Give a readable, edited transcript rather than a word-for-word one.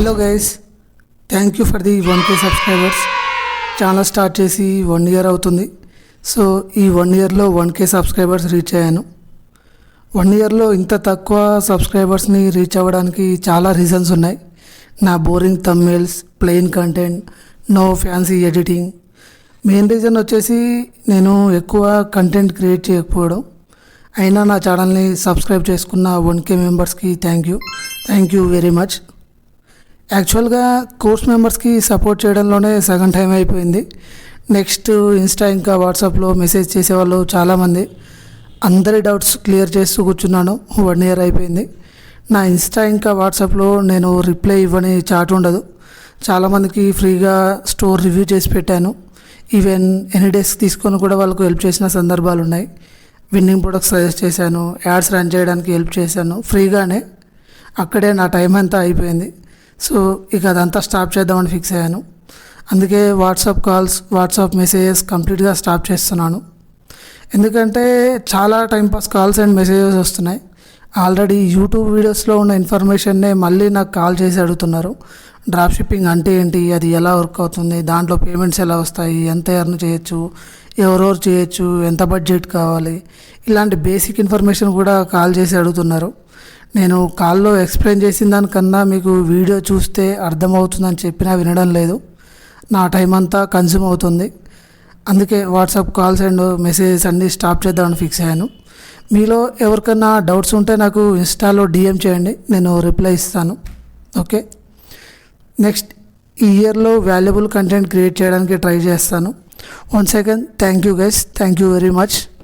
Hello guys, thank you for the 1K subscribers. Channel start చేసి 1 year అవుతుంది. So ఈ 1 ఇయర్లో 1K సబ్స్క్రైబర్స్ రీచ్ అయ్యాను. 1 ఇయర్లో ఇంత తక్కువ సబ్స్క్రైబర్స్ని రీచ్ అవ్వడానికి చాలా రీజన్స్ ఉన్నాయి. నా boring thumbnails, plain content, no fancy editing. Main reason వచ్చేసి నేను ఎక్కువ కంటెంట్ క్రియేట్ చేయకపోవడం. అయినా నా ఛానల్ని సబ్స్క్రైబ్ చేసుకున్న 1K మెంబర్స్కి థ్యాంక్ యూ వెరీ మచ్. యాక్చువల్గా కోర్స్ మెంబర్స్కి సపోర్ట్ చేయడంలోనే సగం టైం అయిపోయింది. నెక్స్ట్ ఇన్స్టా ఇంకా వాట్సాప్లో మెసేజ్ చేసేవాళ్ళు చాలామంది. అందరి డౌట్స్ క్లియర్ చేస్తూ కూర్చున్నాను. 1 ఇయర్ అయిపోయింది. నా ఇన్స్టా ఇంకా వాట్సాప్లో నేను రిప్లై ఇవ్వని చాట్ ఉండదు. చాలామందికి ఫ్రీగా స్టోర్ రివ్యూ చేసి పెట్టాను. ఈవెన్ ఎనీ డేస్ తీసుకొని కూడా వాళ్ళకు హెల్ప్ చేసిన సందర్భాలు ఉన్నాయి. విన్నింగ్ ప్రొడక్ట్స్ సజెస్ట్ చేశాను, యాడ్స్ రన్ చేయడానికి హెల్ప్ చేశాను ఫ్రీగానే. అక్కడే నా టైం అంతా అయిపోయింది. సో ఇక అదంతా స్టాప్ చేద్దామని ఫిక్స్ అయ్యాను. అందుకే వాట్సాప్ కాల్స్, వాట్సాప్ మెసేజెస్ కంప్లీట్గా స్టాప్ చేస్తున్నాను. ఎందుకంటే చాలా టైంపాస్ కాల్స్ అండ్ మెసేజెస్ వస్తున్నాయి. ఆల్రెడీ యూట్యూబ్ వీడియోస్లో ఉన్న ఇన్ఫర్మేషన్నే మళ్ళీ నాకు కాల్ చేసి అడుగుతున్నారు. డ్రాప్ షిప్పింగ్ అంటే ఏంటి, అది ఎలా వర్క్ అవుతుంది, దాంట్లో పేమెంట్స్ ఎలా వస్తాయి, ఎంత ఎర్న్ చేయొచ్చు, ఎవరెవరు చేయొచ్చు, ఎంత బడ్జెట్ కావాలి, ఇలాంటి బేసిక్ ఇన్ఫర్మేషన్ కూడా కాల్ చేసి అడుగుతున్నారు. నేను కాల్లో ఎక్స్ప్లెయిన్ చేసిన దానికన్నా మీకు వీడియో చూస్తే అర్థమవుతుందని చెప్పినా వినడం లేదు. నా టైం అంతా కన్జ్యూమ్ అవుతుంది. అందుకే వాట్సాప్ కాల్స్ అండ్ మెసేజెస్ అన్నీ స్టాప్ చేద్దామని ఫిక్స్ అయ్యాను. మీలో ఎవరికన్నా డౌట్స్ ఉంటే నాకు ఇన్స్టాలో DM చేయండి, నేను రిప్లై ఇస్తాను. ఓకే, నెక్స్ట్ ఈ ఇయర్లో వాల్యుబుల్ కంటెంట్ క్రియేట్ చేయడానికి ట్రై చేస్తాను. Once again thank you guys, thank you very much.